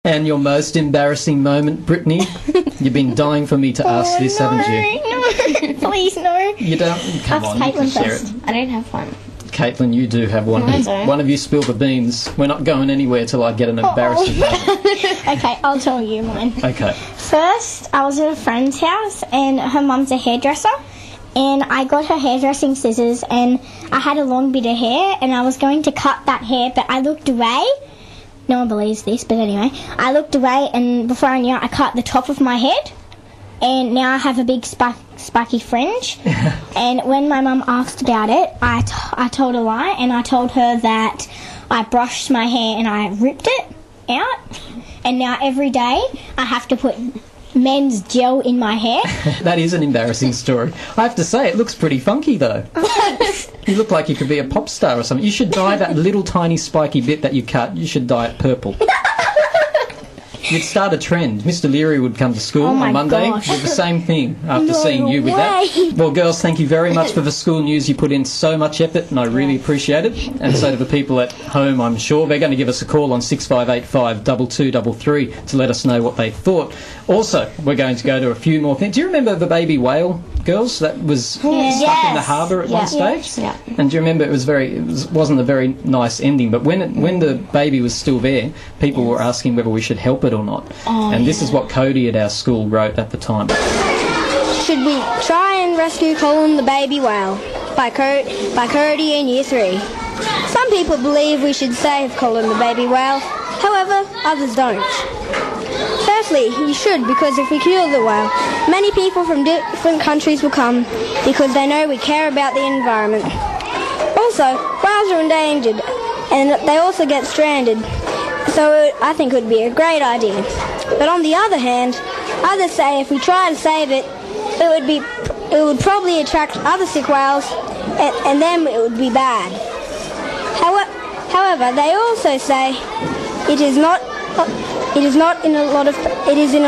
And your most embarrassing moment, Brittany? You've been dying for me to ask this, haven't you? No, please no. You don't? Come on, you can share it. I don't have one. Caitlin, you do have one. I don't. One of you spill the beans. We're not going anywhere till I get an embarrassing moment. Okay, I'll tell you mine. Okay. First, I was at a friend's house and her mum's a hairdresser. And I got her hairdressing scissors and I had a long bit of hair and I was going to cut that hair, but I looked away. No one believes this, but anyway. I looked away and before I knew it, I cut the top of my head. And now I have a big spiky fringe. And when my mum asked about it, I told a lie and I told her that I brushed my hair and I ripped it out. And now every day I have to put men's gel in my hair. That is an embarrassing story. I have to say, it looks pretty funky though. You look like you could be a pop star or something. You should dye that little tiny spiky bit that you cut. You should dye it purple. You'd start a trend. Mr. Leary would come to school on Monday with the same thing after seeing you with that. Well, girls, thank you very much for the school news. You put in so much effort and I really appreciate it. And so do the people at home, I'm sure. They're going to give us a call on 6585 2233 to let us know what they thought. Also, we're going to go to a few more things. Do you remember the baby whale, girls, that was stuck in the harbour at one stage? Yeah. And do you remember it wasn't a very nice ending, but when the baby was still there, people were asking whether we should help it or not. And this is what Cody at our school wrote at the time. Should we try and rescue Colin the baby whale? By Cody in Year 3. Some people believe we should save Colin the baby whale, however, others don't. Firstly, we should, because if we kill the whale, many people from different countries will come because they know we care about the environment. Also, whales are endangered and they also get stranded, so I think it would be a great idea. But on the other hand, others say if we try to save it, it would probably attract other sick whales and then it would be bad. However, they also say it is in a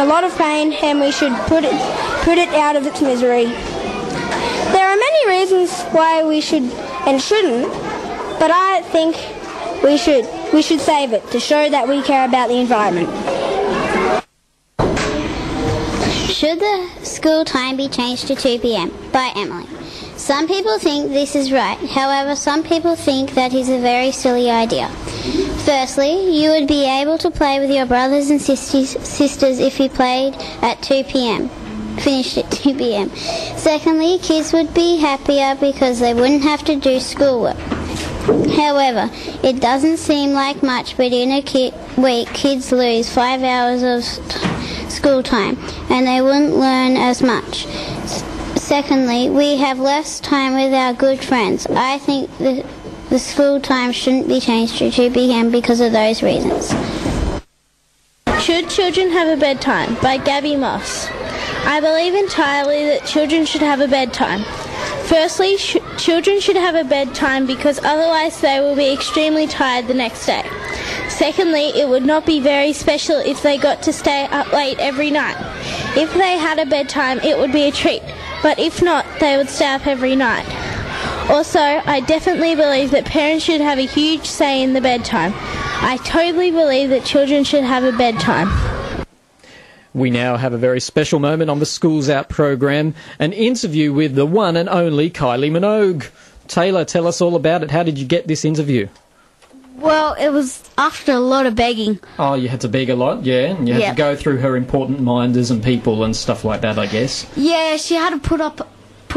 lot of pain and we should put it out of its misery. There are many reasons why we should and shouldn't, but I think we should save it to show that we care about the environment. Should the school time be changed to 2 p.m? By Emily. Some people think this is right, however some people think that is a very silly idea. Firstly, you would be able to play with your brothers and sisters if you played at 2 p.m. Finished at 2 p.m. Secondly, kids would be happier because they wouldn't have to do schoolwork. However, it doesn't seem like much, but in a week kids lose 5 hours of school time and they wouldn't learn as much. Secondly, we have less time with our good friends. I think the school time shouldn't be changed to 2 p.m. because of those reasons. Should children have a bedtime? By Gabby Moss. I believe entirely that children should have a bedtime. Firstly, children should have a bedtime because otherwise they will be extremely tired the next day. Secondly, it would not be very special if they got to stay up late every night. If they had a bedtime, it would be a treat, but if not, they would stay up every night. Also, I definitely believe that parents should have a huge say in the bedtime. I totally believe that children should have a bedtime. We now have a very special moment on the Schools Out program, an interview with the one and only Kylie Minogue. Taylor, tell us all about it. How did you get this interview? Well, it was after a lot of begging. Oh, you had to beg a lot, yeah? And you had to go through her important minders and people and stuff like that, I guess. Yeah, she had to put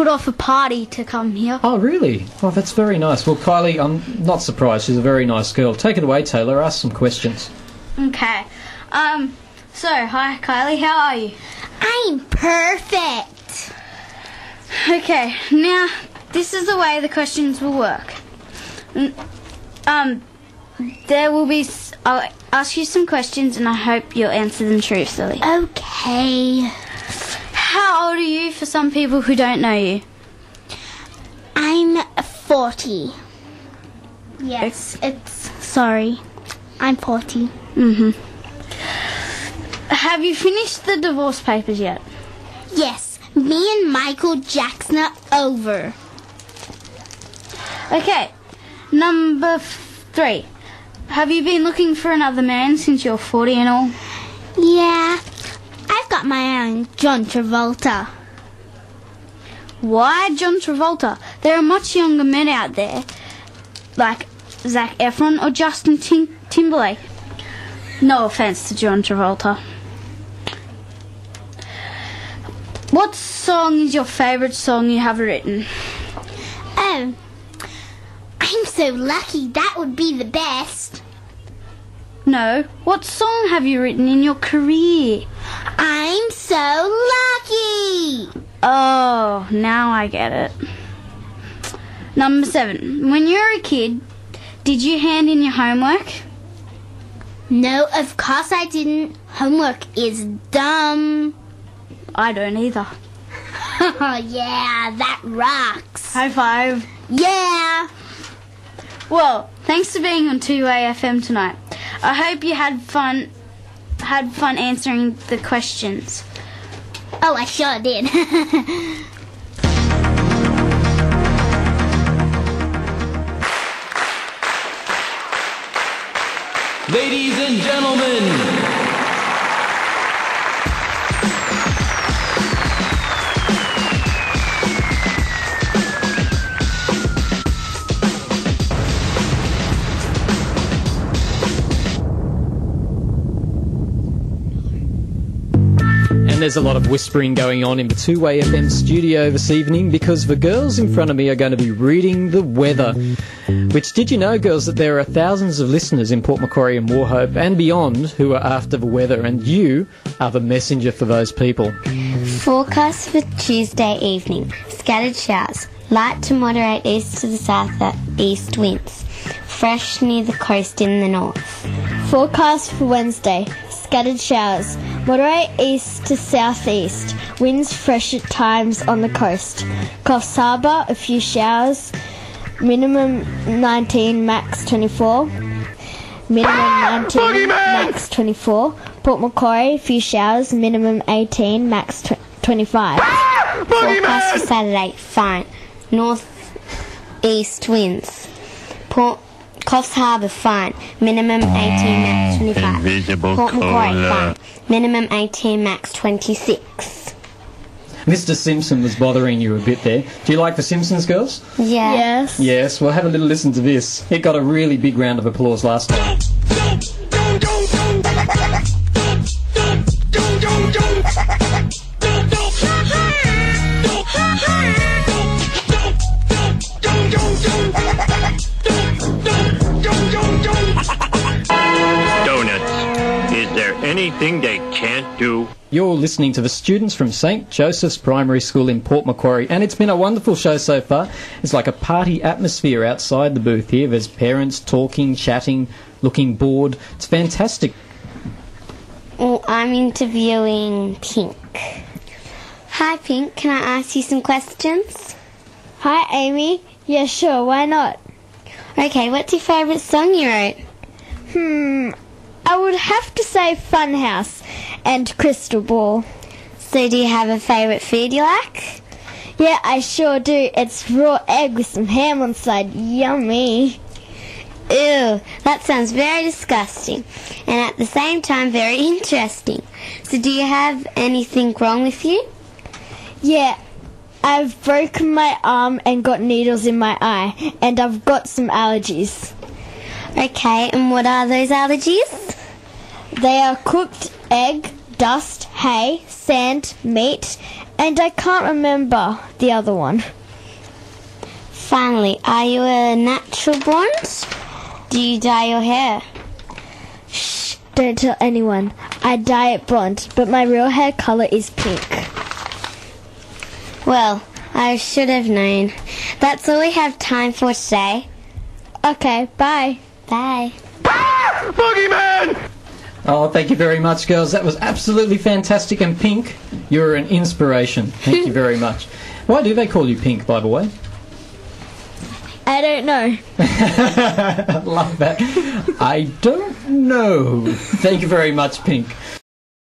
off a party to come here. Oh, really? Oh, that's very nice. Well, Kylie, I'm not surprised. She's a very nice girl. Take it away, Taylor. Ask some questions. Okay. So, hi, Kylie. How are you? I'm perfect. Okay, now, this is the way the questions will work. I'll ask you some questions and I hope you'll answer them truthfully. Okay. How old are you for some people who don't know you? I'm 40. Yes, sorry. I'm 40. Have you finished the divorce papers yet? Yes, me and Michael Jackson are over. Okay, number 3. Have you been looking for another man since you're 40 and all? Yeah, I've got my own John Travolta. Why John Travolta? There are much younger men out there, like Zac Efron or Justin Timberlake. No offence to John Travolta. What song is your favourite song you have written? Oh, I'm so lucky. That would be the best. No, what song have you written in your career? I'm so lucky. Oh, now I get it. Number 7. When you were a kid, did you hand in your homework? No, of course I didn't. Homework is dumb. I don't either. Oh, yeah, that rocks. High five. Yeah. Well, thanks for being on 2way FM tonight. I hope you had fun answering the questions. Oh, I sure did. Ladies and gentlemen, there's a lot of whispering going on in the 2way FM studio this evening because the girls in front of me are going to be reading the weather. Which, did you know, girls, that there are thousands of listeners in Port Macquarie and Wauchope and beyond who are after the weather, and you are the messenger for those people. Forecast for Tuesday evening. Scattered showers. Light to moderate east to the south east winds. Fresh near the coast in the north. Forecast for Wednesday. Scattered showers. Moderate east to southeast. Winds fresh at times on the coast. Coffs Harbour, a few showers. Minimum 19, max 24. Minimum 19, max 24. Port Macquarie, a few showers. Minimum 18, max 25. Forecast for Saturday. Fine. North-east winds. Coffs Harbour, fine. Minimum 18, max 25. Invisible Port Macquarie, cola. fine. Minimum 18, max 26. Mr. Simpson was bothering you a bit there. Do you like The Simpsons, girls? Yeah. Yes. Yes, well, have a little listen to this. It got a really big round of applause last time. Donuts. Is there anything they can't do? You're listening to the students from St. Joseph's Primary School in Port Macquarie, and it's been a wonderful show so far. It's like a party atmosphere outside the booth here. There's parents talking, chatting, looking bored. It's fantastic. Well, I'm interviewing Pink. Hi, Pink. Can I ask you some questions? Hi, Amy. Yeah, sure. Why not? Okay, what's your favourite song you wrote? I would have to say Funhouse and Crystal Ball. So do you have a favourite food you like? Yeah, I sure do. It's raw egg with some ham on the side. Yummy. Ew, that sounds very disgusting. And at the same time, very interesting. So do you have anything wrong with you? Yeah, I've broken my arm and got needles in my eye. And I've got some allergies. Okay, and what are those allergies? They are cooked egg, dust, hay, sand, meat, and I can't remember the other one. Finally, are you a natural blonde? Do you dye your hair? Shh, don't tell anyone. I dye it blonde, but my real hair colour is pink. Well, I should have known. That's all we have time for today. Okay, bye. Bye. Boogeyman! Oh, thank you very much, girls. That was absolutely fantastic. And Pink, you're an inspiration. Thank you very much. Why do they call you Pink, by the way? I don't know. I love that. I don't know. Thank you very much, Pink.